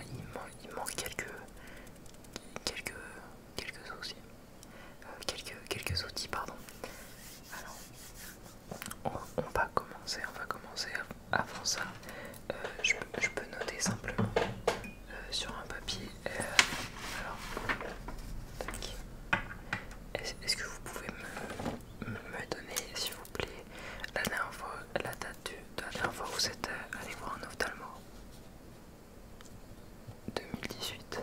il manque quelques, quelques outils. Quelques outils, pardon. Alors, on va commencer avant ça. Je peux noter simplement sur un papier. Alors, tac. Est-ce que vous pouvez me donner, s'il vous plaît, la date de la dernière fois où vous êtes allé voir un ophtalmo? 2018.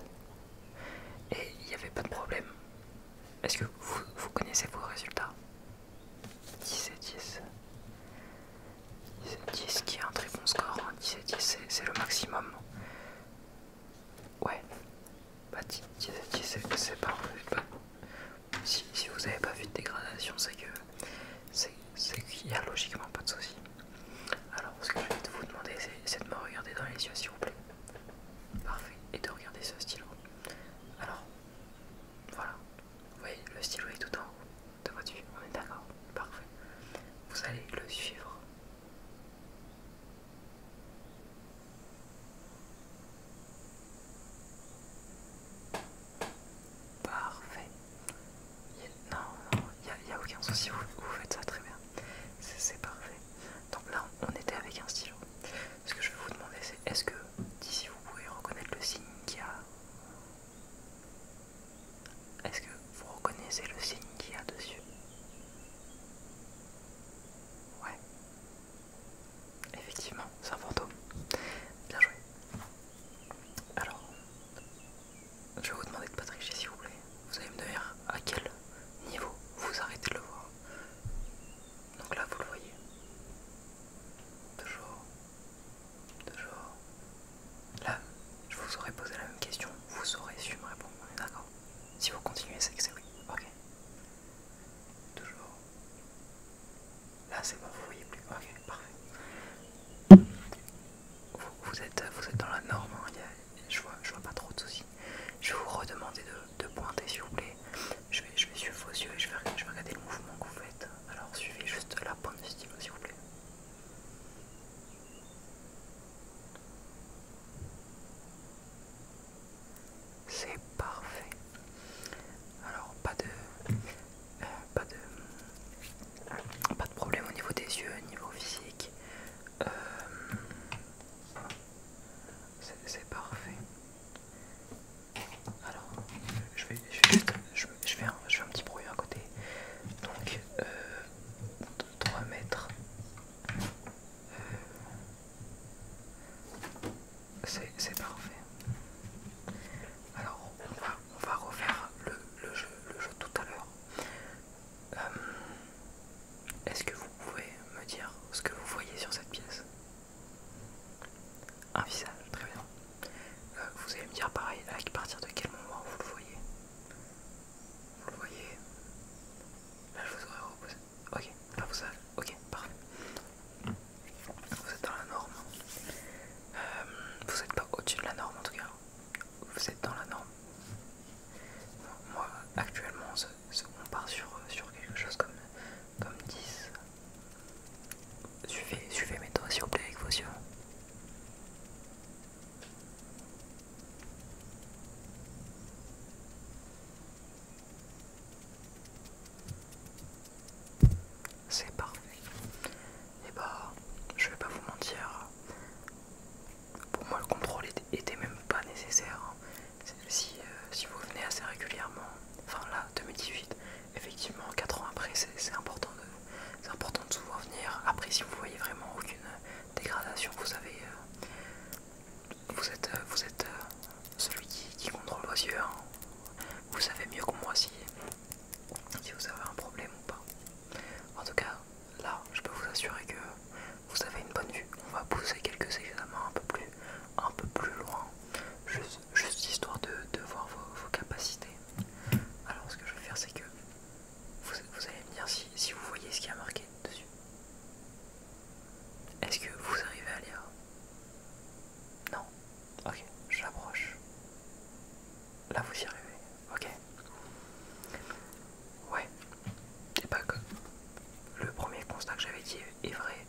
Et il n'y avait pas de problème. Est-ce que vous connaissez vos résultats? 10 et 10. 10 et 10 qui est un très bon score. 10 et 10 c'est le maximum. Ouais. Bah 10 et 10 c'est parfait. Bah, si vous n'avez pas vu de dégradation, c'est qu'il y a logiquement pas de souci. Alors ce que je vais vous demander c'est de me regarder dans les yeux s'il vous plaît. Parfait. Et de regarder ce stylo. Alors, voilà. Vous voyez, le stylo est tout en haut de votre vue. On est d'accord? Parfait. Vous allez le suivre. Parfait. Non, il y a aucun souci, vous faites ça très bien. C'est parfait. Donc là, on était avec un stylo. Ce que je vais vous demander, c'est est-ce que d'ici vous pouvez reconnaître le signe qu'il y a? Est-ce que vous reconnaissez le signe qu'il y a dessus? Ouais. Effectivement, c'est un fantôme. Bien joué. Alors, je vais vous demander de pas tricher s'il vous plaît. Vous allez me dire à quel niveau vous arrêtez de le voir. Donc là, vous le voyez. Toujours. Toujours. Là, je vous aurais posé la même question. Vous aurez su me répondre. On est d'accord? Si vous continuez, c'est que c'est oui. Ok. Toujours. Là, c'est bon, vous voyez plus. Ok, parfait. Vous êtes dans la norme, hein. Je vois pas trop de soucis. Je vais vous redemander de pointer s'il vous plaît. Je vais suivre vos yeux et je vais regarder le mouvement que vous faites. Alors suivez juste la pointe du stylo s'il vous plaît. C'est parfait. Alors pas de problème au niveau des yeux, au niveau physique. Euh, c'est parfait. Alors, je fais un petit bruit à côté. Donc, 3 mètres. C'est parfait. Alors, on va refaire le jeu tout à l'heure. Est-ce que vous pouvez me dire ce que vous voyez sur cette pièce? Un visage, très bien. Vous allez me dire pareil, à partir de quel moment vous le voyez? Vous le voyez? Là je vous aurais reposé. Ok, là vous avez. Ok, parfait. Vous êtes dans la norme. Vous n'êtes pas au-dessus de la norme en tout cas. Vous êtes dans la norme. Moi actuellement on part sur quelque chose comme 10. Suivez mes doigts s'il vous plaît avec vos yeux. C'est parfait. Et bah, je vais pas vous mentir, pour moi le contrôle était même pas nécessaire. Si vous venez assez régulièrement, enfin là, 2018, effectivement 4 ans après c'est important de souvent venir. Après si vous voyez vraiment aucune dégradation, vous savez, vous êtes celui qui contrôle vos yeux, hein. Vous savez mieux que moi si vous avez un problème ou pas. En tout cas, là, je peux vous assurer que vous avez une bonne vue. On va pousser quelques examens un peu plus loin, juste histoire de voir vos capacités. Alors, ce que je vais faire, c'est que vous allez me dire si vous voyez ce qui a marqué dessus. Est-ce que vous arrivez à lire? Non? Ok, je l'approche. Là, vous y arrivez. Ok. Ouais. Et pas que le premier constat que j'avais dit est vrai.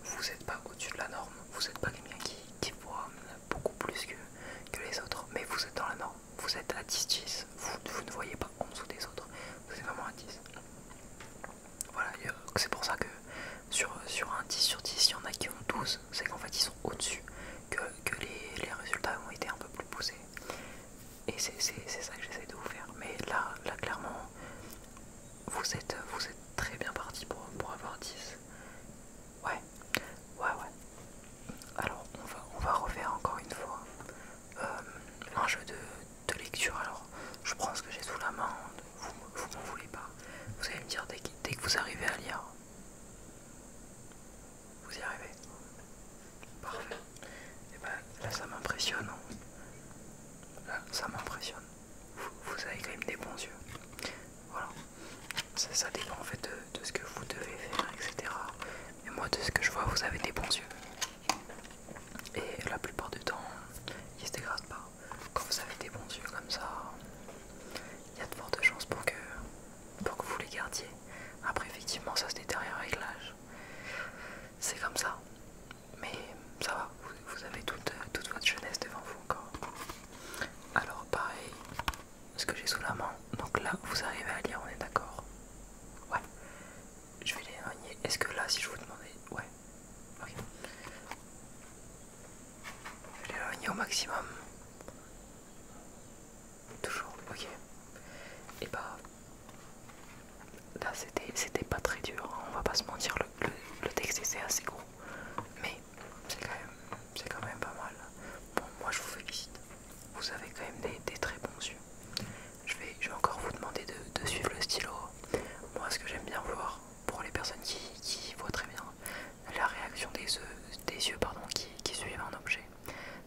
Vous n'êtes pas au-dessus de la norme. Vous n'êtes pas quelqu'un qui voit beaucoup plus que vous êtes à 10-10, vous ne voyez pas en dessous des autres, vous êtes vraiment à 10. Voilà, c'est pour ça que sur un 10 sur 10, il y en a qui ont 12, c'est qu'en fait ils sont au-dessus, que les résultats ont été un peu plus poussés. Et c'est ça que j'essaie de vous faire. Mais là clairement, vous êtes très bien parti pour avoir 10. Ouais. Alors on va refaire encore une fois un jeu de lecture. Alors je prends ce que j'ai sous la main, vous m'en voulez pas. Vous allez me dire dès que vous arrivez à lire. Vous y arrivez? Parfait. Et ben là ça m'impressionne. Là ça m'impressionne. Vous avez quand même des bons yeux. Voilà. Ça dépend en fait de ce que vous devez faire, etc. Mais moi de ce que je vois, vous avez des bons yeux. Et la plupart du temps, ils se dégradent pas. Quand vous avez des bons yeux comme ça, il y a de fortes chances pour que vous les gardiez. Après effectivement ça se détériore avec l'âge. C'est comme ça. Mais ça va, vous avez toute votre jeunesse devant vous encore. Alors pareil, ce que j'ai sous la main, donc là vous arrivez à lire, on est d'accord? Ouais. Je vais l'éloigner. Est-ce que là si je vous demandais... Ouais. Ok. Je vais l'éloigner au maximum. Toujours, ok. Et bah... Là c'était pas très dur, hein. On va pas se mentir, le texte était assez gros. Mais c'est quand même pas mal. Bon, moi je vous félicite. Vous avez quand même des très bons yeux. Je vais encore vous demander de suivre le stylo. Moi ce que j'aime bien voir, pour les personnes qui voient très bien, la réaction des yeux qui suivent un objet.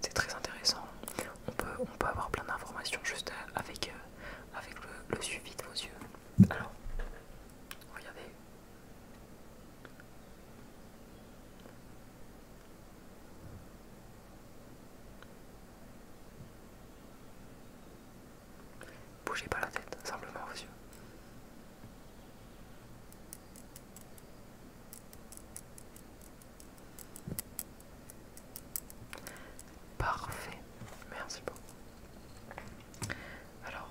C'est très intéressant. On peut avoir plein d'informations juste avec le suivi de vos yeux. Alors, regardez. Bougez pas la tête, simplement vos yeux. Parfait, merci beaucoup. Alors,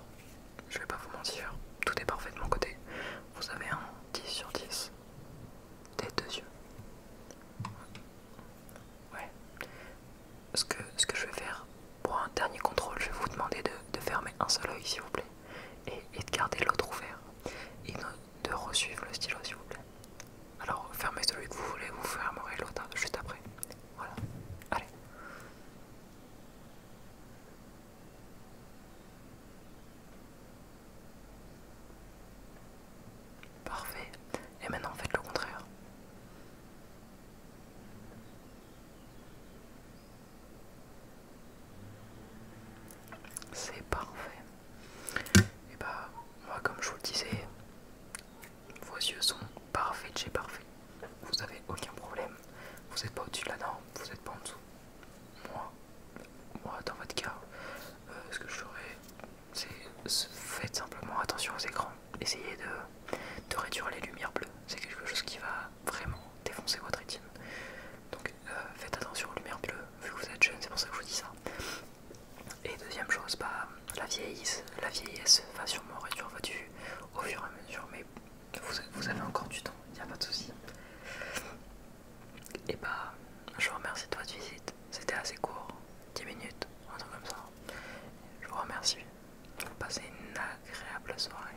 je vais pas vous mentir, tout est parfait de mon côté. Vous avez un 10 sur 10 des deux yeux. Ouais. Ce que je vais faire pour un dernier contrôle, je vais vous demander de fermer un seul œil s'il vous plaît et de garder l'autre ouvert et de resuivre le stylo s'il vous plaît. Alors fermez celui que vous voulez, vous fermerez l'autre juste après. Voilà, allez. Parfait. Et maintenant faites le contraire. C'est parfait. Et bah moi comme je vous le disais, vos yeux sont parfaits de chez parfait. Vous avez aucun problème. Vous n'êtes pas au-dessus de la norme, vous n'êtes pas en dessous. Moi dans votre cas, ce que je ferais, c'est faites simplement attention aux écrans. Essayez de réduire les lumières bleues. C'est quelque chose qui va vraiment défoncer votre rétine. Donc faites attention aux lumières bleues, vu que vous êtes jeune, c'est pour ça que je vous dis ça. Et deuxième chose, bah, la vieillesse va sûrement réduire votre vue au fur et à mesure, mais vous avez encore du temps, il n'y a pas de souci. Et bah, je vous remercie de votre visite, c'était assez court, 10 minutes, un truc comme ça. Je vous remercie, passez une agréable soirée.